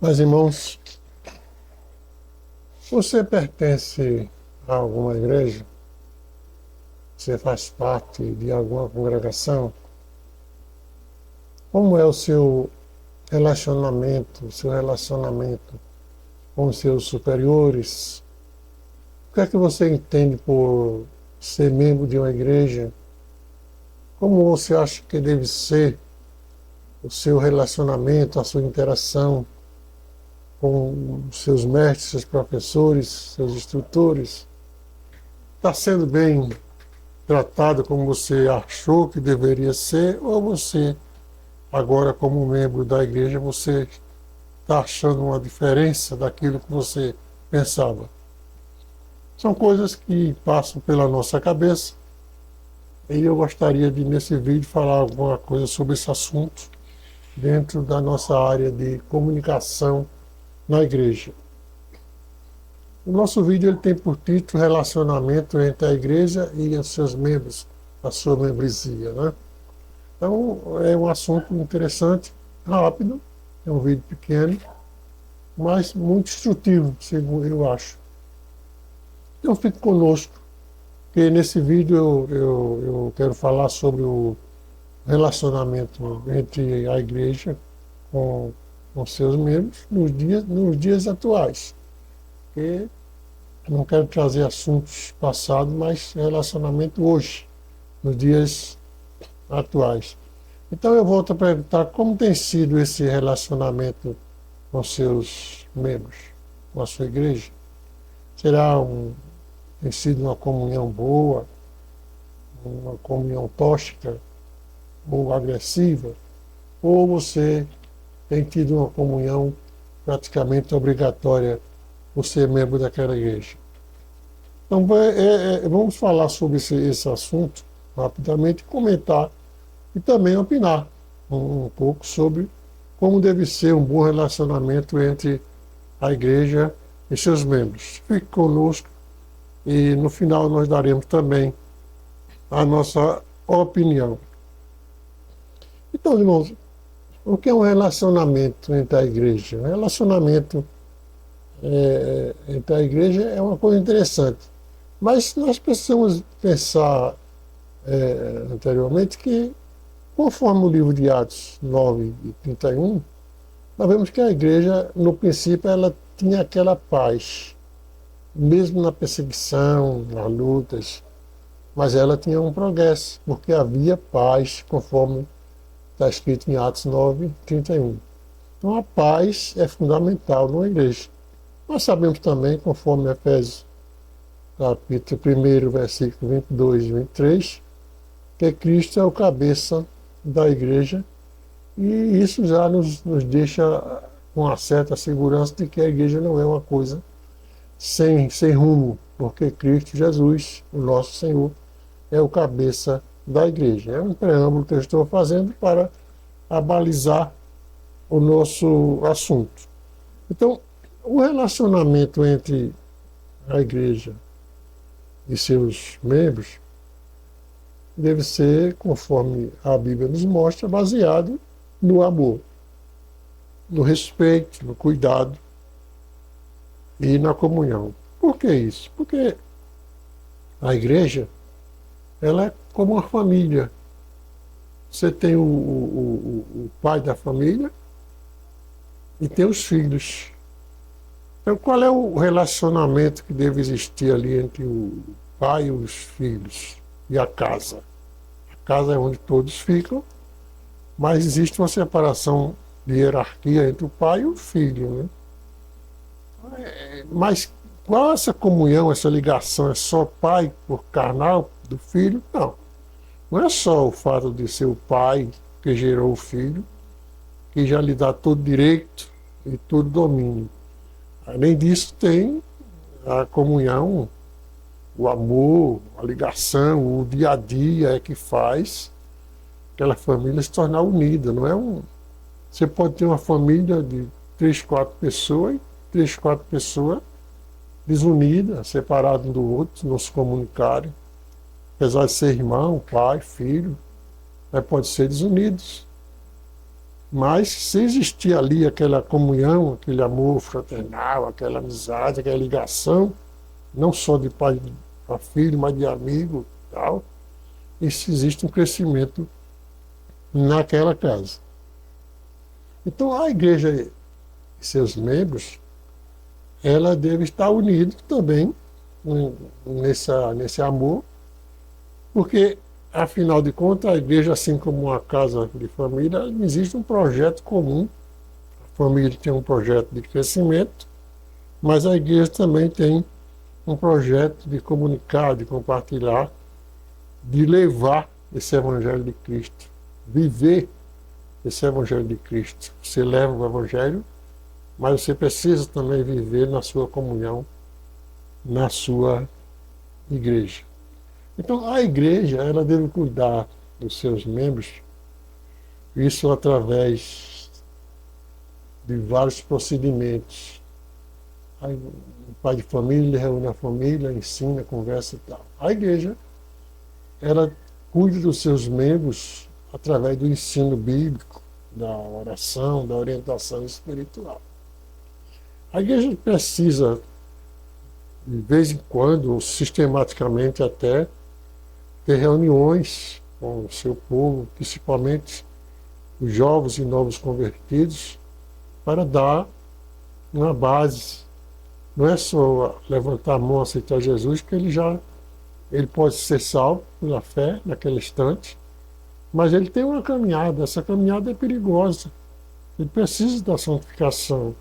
Mas, irmãos, você pertence a alguma igreja? Você faz parte de alguma congregação? Como é o seu relacionamento com os seus superiores? O que é que você entende por ser membro de uma igreja? Como você acha que deve ser o seu relacionamento, a sua interação com os seus mestres, seus professores, seus instrutores? Está sendo bem tratado como você achou que deveria ser, ou você, agora como membro da igreja, você está achando uma diferença daquilo que você pensava? São coisas que passam pela nossa cabeça e eu gostaria de, nesse vídeo, falar alguma coisa sobre esse assunto dentro da nossa área de comunicação na igreja. O nosso vídeo ele tem por título Relacionamento entre a igreja e os seus membros, a sua membresia, né? Então, é um assunto interessante, rápido, é um vídeo pequeno, mas muito instrutivo, segundo eu acho. Então, fique conosco, porque nesse vídeo eu quero falar sobre o relacionamento entre a igreja com seus membros nos dias atuais. Porque eu não quero trazer assuntos passados, mas relacionamento hoje, nos dias atuais. Então eu volto a perguntar como tem sido esse relacionamento com seus membros, com a sua igreja. Tem sido uma comunhão boa, uma comunhão tóxica ou agressiva, ou você tem tido uma comunhão praticamente obrigatória por ser membro daquela igreja? Então, vamos falar sobre esse assunto rapidamente, comentar e também opinar um pouco sobre como deve ser um bom relacionamento entre a igreja e seus membros. Fique conosco e no final nós daremos também a nossa opinião. Então, irmãos, o que é um relacionamento entre a igreja? Um relacionamento entre a igreja é uma coisa interessante. Mas nós precisamos pensar anteriormente que, conforme o livro de Atos 9:31, nós vemos que a igreja, no princípio, ela tinha aquela paz, mesmo na perseguição, nas lutas, mas ela tinha um progresso, porque havia paz, conforme está escrito em Atos 9:31. Então a paz é fundamental numa igreja. Nós sabemos também, conforme Efésios capítulo 1, versículo 22 e 23, que Cristo é o cabeça da igreja, e isso já nos deixa com uma certa segurança de que a igreja não é uma coisa sem rumo, porque Cristo Jesus, o nosso Senhor, é o cabeça da igreja. É um preâmbulo que eu estou fazendo para abalizar o nosso assunto. Então, o relacionamento entre a igreja e seus membros deve ser, conforme a Bíblia nos mostra, baseado no amor, no respeito, no cuidado e na comunhão. Por que isso? Porque a igreja, ela é como uma família. Você tem o pai da família e tem os filhos. Então, qual é o relacionamento que deve existir ali entre o pai e os filhos e a casa? A casa é onde todos ficam, mas existe uma separação de hierarquia entre o pai e o filho, né? Mas qual é essa comunhão, essa ligação? É só pai por carnal do filho? Não. Não é só o fato de ser o pai que gerou o filho, que já lhe dá todo direito e todo domínio. Além disso, tem a comunhão, o amor, a ligação, o dia a dia é que faz aquela família se tornar unida. Não é Você pode ter uma família de 3, 4 pessoas, e 3, 4 pessoas desunidas, separadas um do outro, não se comunicarem. Apesar de ser irmão, pai, filho, pode ser desunidos. Mas se existir ali aquela comunhão, aquele amor fraternal, aquela amizade, aquela ligação, não só de pai para filho, mas de amigo e tal, isso existe um crescimento naquela casa. Então a igreja e seus membros, ela deve estar unida também nesse amor, porque, afinal de contas, a igreja, assim como uma casa de família, existe um projeto comum. A família tem um projeto de crescimento, mas a igreja também tem um projeto de comunicar, de compartilhar, de levar esse Evangelho de Cristo, viver esse Evangelho de Cristo. Você leva o Evangelho, mas você precisa também viver na sua comunhão, na sua igreja. Então, a igreja, ela deve cuidar dos seus membros, isso através de vários procedimentos. Aí, o pai de família reúne a família, ensina, conversa e tal. A igreja, ela cuida dos seus membros através do ensino bíblico, da oração, da orientação espiritual. A igreja precisa, de vez em quando, ou sistematicamente até, ter reuniões com o seu povo, principalmente os jovens e novos convertidos, para dar uma base. Não é só levantar a mão e aceitar Jesus, que ele pode ser salvo pela fé naquele instante, mas ele tem uma caminhada, essa caminhada é perigosa. Ele precisa da santificação.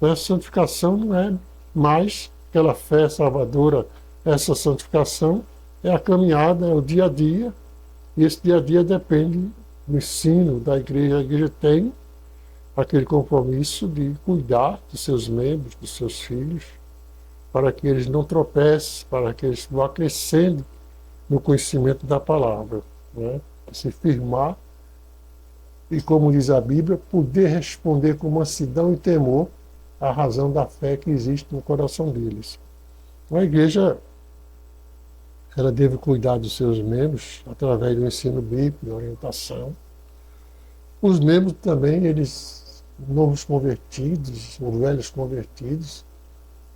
Essa santificação não é mais aquela fé salvadora, essa santificação é a caminhada, é o dia a dia, e esse dia a dia depende do ensino da igreja. A igreja tem aquele compromisso de cuidar dos seus membros, dos seus filhos, para que eles não tropecem, para que eles vão crescendo no conhecimento da palavra, né? Se firmar e, como diz a Bíblia, poder responder com mansidão e temor à razão da fé que existe no coração deles. A igreja, ela deve cuidar dos seus membros através do ensino bíblico, da orientação. Os membros também, eles, novos convertidos, ou velhos convertidos,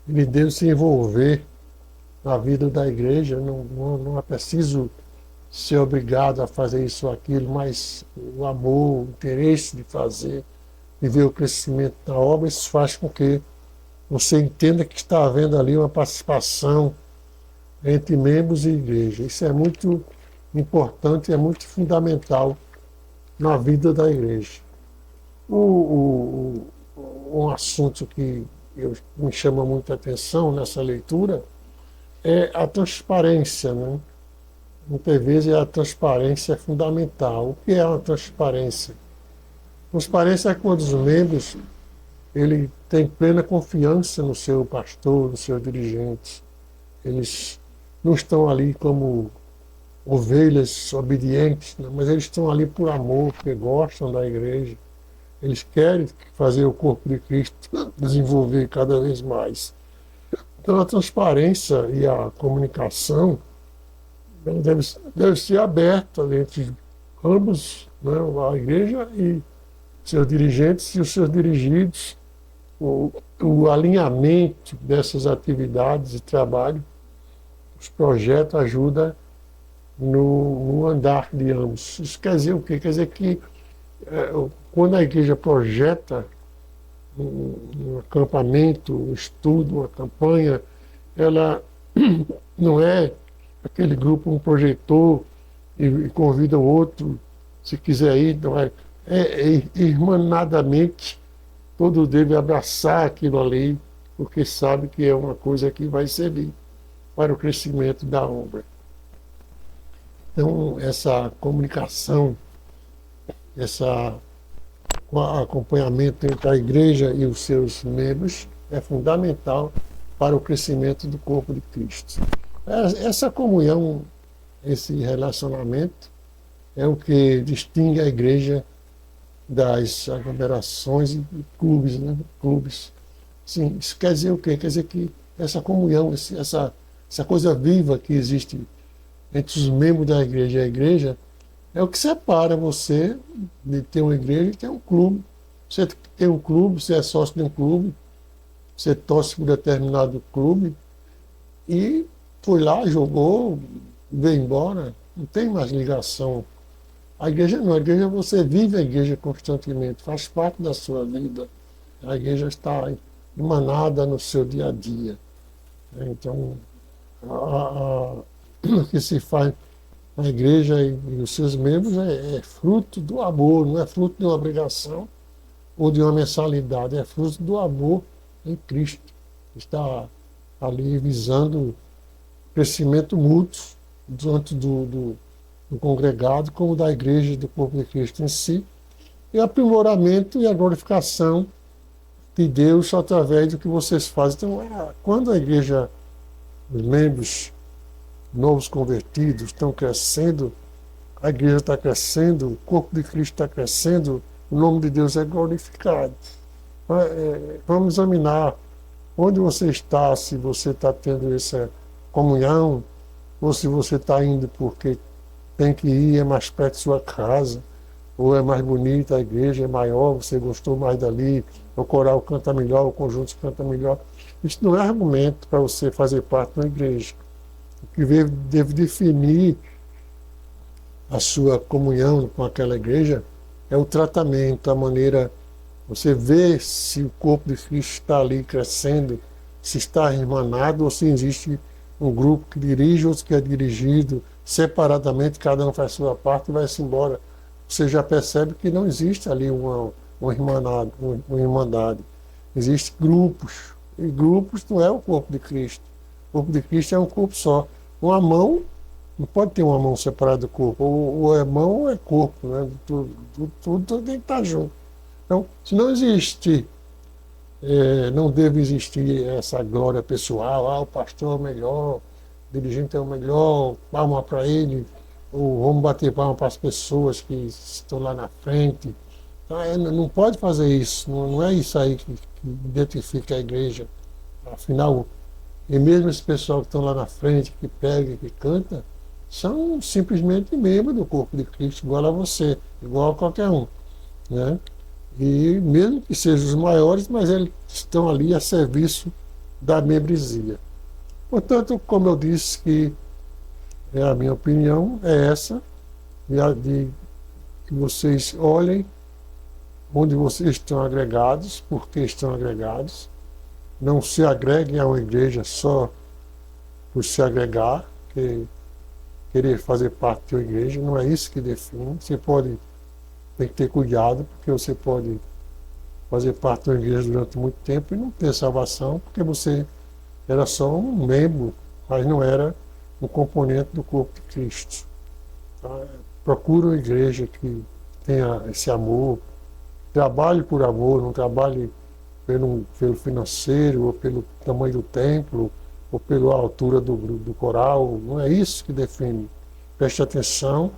eles devem se envolver na vida da igreja. Não é preciso ser obrigado a fazer isso ou aquilo, mas o amor, o interesse de fazer, de ver o crescimento da obra, isso faz com que você entenda que está havendo ali uma participação entre membros e igreja. Isso é muito importante, é muito fundamental na vida da igreja. Um assunto que me chama muita atenção nessa leitura é a transparência, né? Muitas vezes a transparência é fundamental. O que é a transparência? Transparência é quando os membros ele tem plena confiança no seu pastor, no seu dirigente. Eles não estão ali como ovelhas obedientes, né? Mas eles estão ali por amor, porque gostam da igreja. Eles querem fazer o corpo de Cristo desenvolver cada vez mais. Então a transparência e a comunicação deve ser aberta entre ambos, né? A igreja e seus dirigentes e os seus dirigidos. O alinhamento dessas atividades de trabalho, os projetos ajudam no andar de ambos. Isso quer dizer o quê? Quer dizer que quando a igreja projeta um acampamento, um estudo, uma campanha, ela não é aquele grupo, um projetor e convida o outro, se quiser ir, não é. Irmanadamente, todos devem abraçar aquilo ali, porque sabe que é uma coisa que vai servir para o crescimento da obra. Então, essa comunicação, esse acompanhamento entre a igreja e os seus membros é fundamental para o crescimento do corpo de Cristo. Essa comunhão, esse relacionamento, é o que distingue a igreja das aglomerações e clubes, né? Clubes. Sim, isso quer dizer o quê? Quer dizer que essa comunhão, essa coisa viva que existe entre os membros da igreja e a igreja, É o que separa você de ter uma igreja e ter um clube. Você tem um clube, você é sócio de um clube, você torce por determinado clube e foi lá, jogou, veio embora. Não tem mais ligação. A igreja não, a igreja você vive a igreja constantemente, faz parte da sua vida. A igreja está emanada no seu dia a dia. Então, o que se faz na igreja e os seus membros é fruto do amor, não é fruto de uma obrigação ou de uma mensalidade, é fruto do amor em Cristo. Está ali visando crescimento mútuo tanto do congregado como da igreja e do corpo de Cristo em si, e aprimoramento e a glorificação de Deus através do que vocês fazem. Então, quando a igreja, os membros novos convertidos estão crescendo, a igreja está crescendo, o corpo de Cristo está crescendo, o nome de Deus é glorificado. Vamos examinar onde você está, se você está tendo essa comunhão, ou se você está indo porque tem que ir, é mais perto de sua casa, ou é mais bonita, a igreja é maior, você gostou mais dali, o coral canta melhor, o conjunto canta melhor. Isso não é argumento para você fazer parte de uma igreja. O que deve definir a sua comunhão com aquela igreja é o tratamento, a maneira, você vê se o corpo de Cristo está ali crescendo, se está irmanado ou se existe um grupo que dirige, outro que é dirigido, separadamente, cada um faz sua parte e vai-se embora. Você já percebe que não existe ali uma irmandade. Existem grupos, e grupos não é o corpo de Cristo. O corpo de Cristo é um corpo só. Uma mão, não pode ter uma mão separada do corpo, ou é mão ou é corpo, né? Tudo tem que estar junto. Então, se não existe, não deve existir essa glória pessoal, o pastor é o melhor, o dirigente é o melhor, palma para ele, ou vamos bater palma para as pessoas que estão lá na frente. Então, não pode fazer isso, não é isso aí que identifica a igreja. Afinal, e mesmo esse pessoal que estão lá na frente, que pega, que canta, são simplesmente membros do corpo de Cristo, igual a você, igual a qualquer um, né? E mesmo que sejam os maiores, mas eles estão ali a serviço da membresia. Portanto, como eu disse, que a minha opinião é essa, de que vocês olhem onde vocês estão agregados, por que estão agregados, não se agreguem a uma igreja só por se agregar, querer fazer parte de uma igreja, não é isso que define. Você tem que ter cuidado, porque você pode fazer parte de uma igreja durante muito tempo e não ter salvação, porque você era só um membro, mas não era um componente do corpo de Cristo. Tá? Procure uma igreja que tenha esse amor, trabalhe por amor, não trabalhe pelo financeiro, ou pelo tamanho do templo, ou pela altura do coral. Não é isso que define. Preste atenção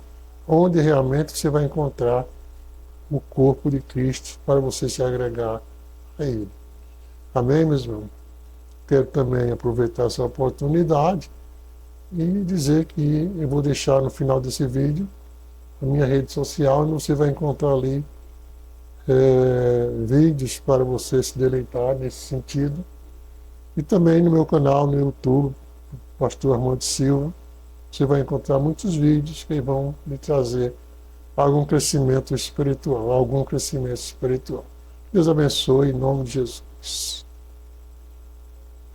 onde realmente você vai encontrar o corpo de Cristo para você se agregar a Ele. Amém, meus irmãos? Quero também aproveitar essa oportunidade e dizer que eu vou deixar no final desse vídeo a minha rede social, e você vai encontrar ali vídeos para você se deleitar nesse sentido. E também no meu canal no YouTube, Pastor Armando Silva, você vai encontrar muitos vídeos que vão lhe trazer algum crescimento espiritual. Deus abençoe em nome de Jesus.